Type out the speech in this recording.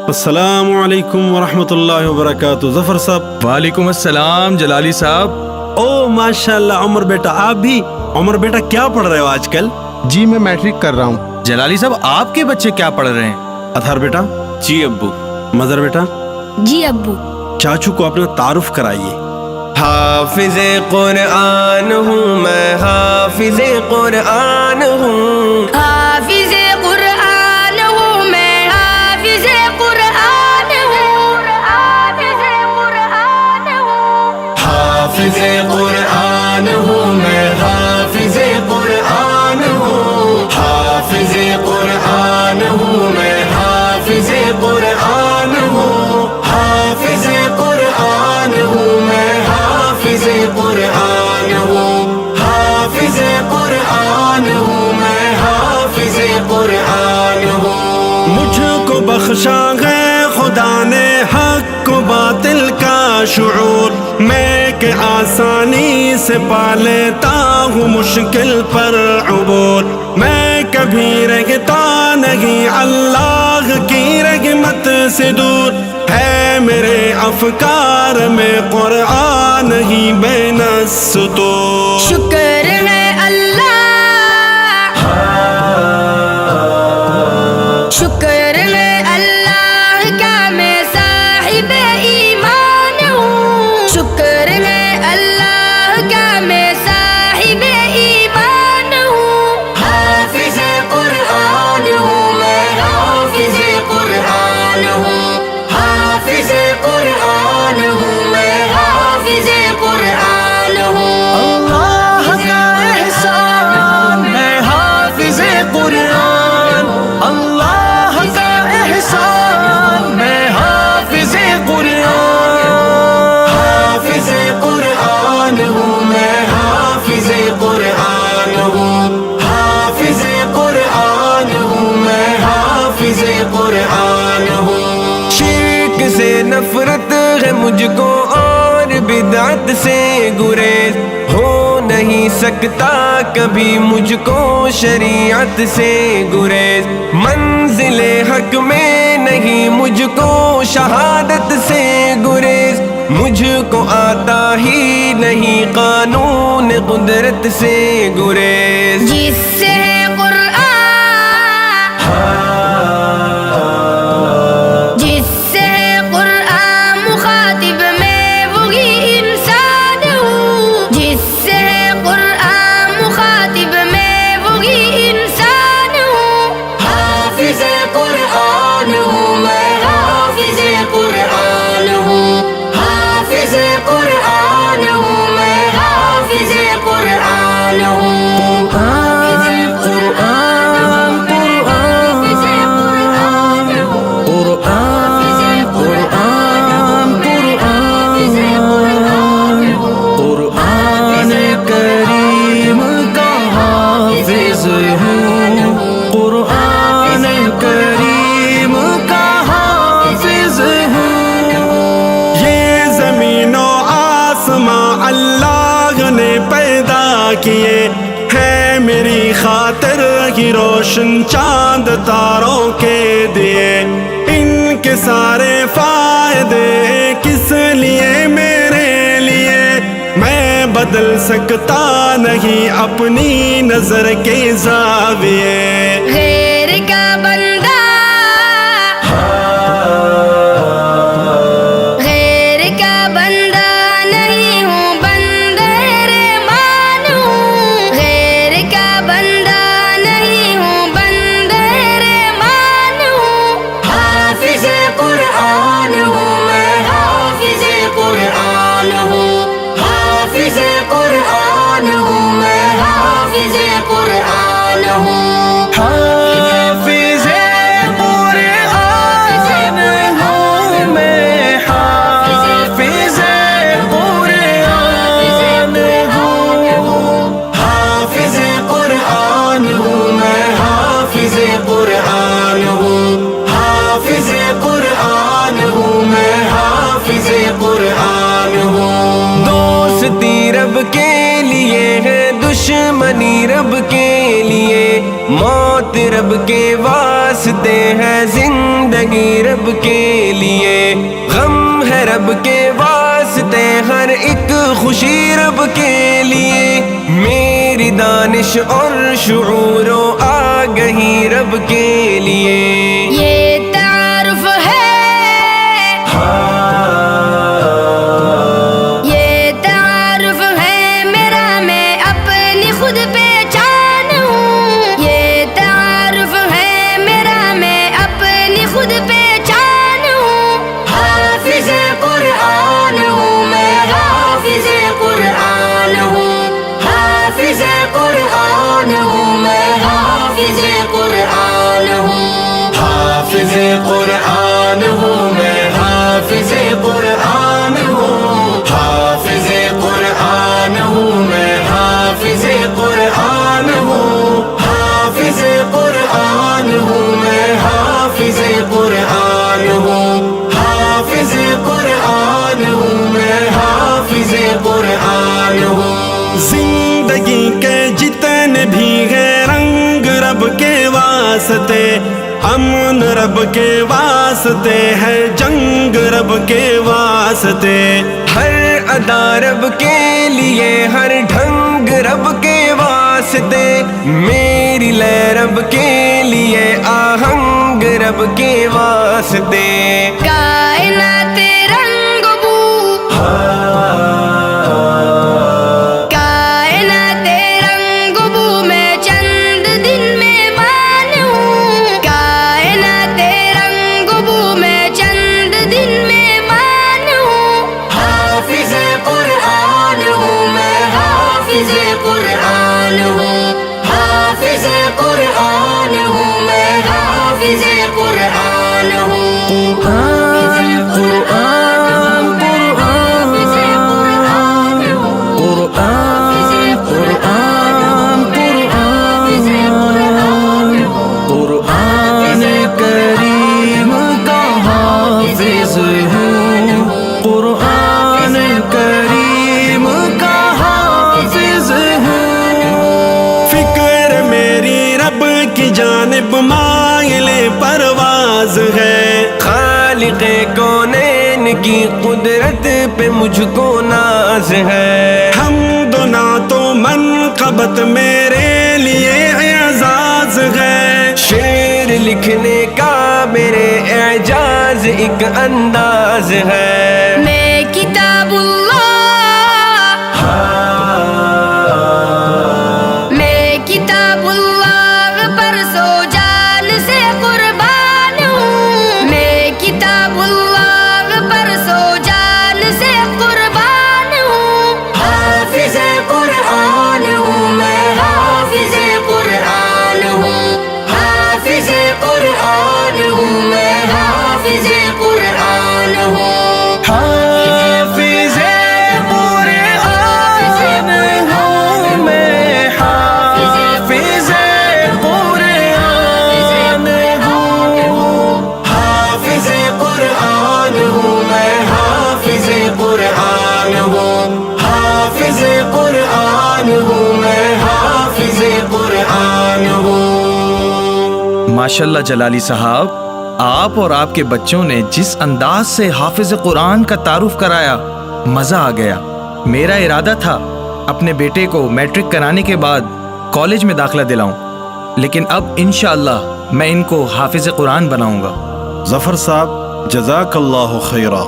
السلام علیکم ورحمۃ اللہ وبرکاتہ. ظفر صاحب. وعلیکم السلام جلالی صاحب. او ماشاء اللہ عمر بیٹا, آپ بھی. عمر بیٹا کیا پڑھ رہے ہو آج کل؟ جی میں میٹرک کر رہا ہوں. جلالی صاحب آپ کے بچے کیا پڑھ رہے ہیں؟ اطہر بیٹا. جی ابو. مظہر بیٹا. جی ابو. چاچو کو اپنا تعارف کرائیے. حافظ قرآن ہوں میں, حافظ قرآن ہوں. حافظ قرآن ہوں میں, حافظ قرآن ہوں. حافظ قرآن ہوں. حافظ قرآن ہوں میں, حافظ قرآن ہوں. حافظ قرآن ہوں میں, حافظ قرآن ہوں. حافظ قرآن ہوں میں, حافظ قرآن ہوں. حافظ قرآن ہوں میں, حافظ قرآن ہوں. مجھ کو بخشا ہے خدا نے حق و باطل کا شعور, میں کہ آسانی سے پا لیتا ہوں مشکل پر عبور. میں کبھی رہتا نہیں اللہ کی رحمت سے دور, ہے میرے افکار میں قرآن ہی بین السطور. شکر ہے اللہ, شکر ہے اللہ کا میں صاحب ایمان ہوں. شکر ہے اللہ کا میں صاحب ایمان ہوں. حافظ قرآن ہوں میں, حافظ قرآن ہوں. حافظ قرآن ہوں میں, حافظ قرآن ہوں. اللہ کا احسان ہے حافظ قرآن, اللہ کا احسان ہے حافظ قرآن. حافظ قرآن ہوں میں, حافظ قرآن ہوں. حافظ قرآن ہوں میں, حافظ قرآن ہوں. شرک سے نفرت ہے مجھ کو اور بدعت سے گریز, ہو نہیں سکتا کبھی مجھ کو شریعت سے گریز. منزل حق میں نہیں مجھ کو شہادت سے گریز, مجھ کو آتا ہی نہیں قانون قدرت سے گریز. جس سے ہے قرآن, جس سے ہے قرآن مخاطب میں وہی انسان ہوں. جس سے ہے قرآن مخاطب میں وہی انسان ہوں. حافظ قرآن ہوں میں, حافظ قرآن ہوں. حافظ قرآن ہوں میں, حافظ قرآن ہوں. قرآن قرآن قرآن کریم کا حافظ ہوں. قرآن کریم کا حافظ ہوں. یہ زمین و آسمان اللہ نے پیدا کیے, ہے میری خاطر کی روشن چاند تاروں کے دیے. ان کے سارے فائدے کس لیے میرے لیے, میں بدل سکتا نہیں اپنی نظر کے زاویے. غیر کا بندہ, غیر کا بندہ نہیں ہوں, بندہ رحمان ہوں. غیر کا بندہ نہیں ہوں, بندہ رحمان ہوں. حافظ قرآن ہوں میں, حافظ قرآن ہوں. حافظ قرآن ہوں میں, حافظ قرآن ہوں. حافظ قرآن ہوں میں, حافظ قرآن ہوں. حافظ قرآن ہوں میں, حافظ قرآن ہوں. حافظ قرآن ہوں میں, حافظ قرآن ہوں. دوستی رب کے لیے ہے, دشمنی رب کے لیے, موت رب کے وعدے واسطے ہے زندگی رب کے لیے، غم ہے رب کے واسطے ہر ایک خوشی رب کے لیے، میری دانش اور شعور و آگہی رب کے لیے۔ یہ تعارف ہے، یہ تعارف ہے میرا، میں اپنی خود پہچان ہوں، یہ تعارف ہے میرا، میں اپنی خود پہچان ہوں۔ حافظ قرآن ہوں میں، حافظ قرآن ہوں، حافظ قرآن ہوں میں، حافظ قرآن ہوں، حافظ قرآن ہوں میں، حافظ قرآن ہوں، حافظ قرآن ہوں میں، حافظ قرآن ہوں، حافظ قرآن ہوں میں، حافظ قرآن ہوں، حافظ قرآن ہوں میں، حافظ قرآن ہوں۔ زندگی کے جتنے بھی ہیں رنگ رب کے واسطے، امن رب کے واسطے ہے، جنگ رب کے واسطے، ہر ادا رب کے لیے، ہر ڈھنگ رب کے واسطے، میری لے رب کے لیے، آہنگ رب کے واسطے۔ کائنات رنگ بو، کائنات رنگ بو میں چند دن مہمان ہوں، کائنات رنگ بو میں چند دن مہمان ہوں۔ حافظ قرآن ہوں میں، حافظ قرآن ہوں، حافظ قرآن ہوں میں، حافظ قرآن ہوں، قرآن قرآن قرآن قرآن قرآن کریم کا حافظ ہوں، قرآن کریم کا حافظ ہوں۔ فکر میری رب کی جانب مائل پرواز ہے، خالق کونین کی قدرت پہ مجھ کو ناز ہے، حمد و نعت و منقبت میرے لیے اعزاز ہے، شعر لکھنے کا میرے اعجاز ایک انداز ہے۔ میں کتاب اللہ، میں کتاب اللہ پر سو جان سے قربان ہوں، میں کتاب اللہ پر سو جان سے قربان ہوں۔ حافظ قرآن ہوں میں، حافظ قرآن ہوں، حافظ قرآن ہوں میں، حافظ قرآن ہوں، حافظ قرآن ہوں میں، حافظ قرآن ہوں، حافظ قرآن ہوں میں، حافظ قرآن ہوں، حافظ قرآن ہوں میں، حافظ قرآن ہوں۔ ماشاءاللہ جلالی صاحب، آپ اور آپ کے بچوں نے جس انداز سے حافظ قرآن کا تعارف کرایا، مزہ آ گیا۔ میرا ارادہ تھا اپنے بیٹے کو میٹرک کرانے کے بعد کالج میں داخلہ دلاؤں، لیکن اب انشاءاللہ میں ان کو حافظ قرآن بناؤں گا۔ ظفر صاحب جزاک اللہ خیرہ۔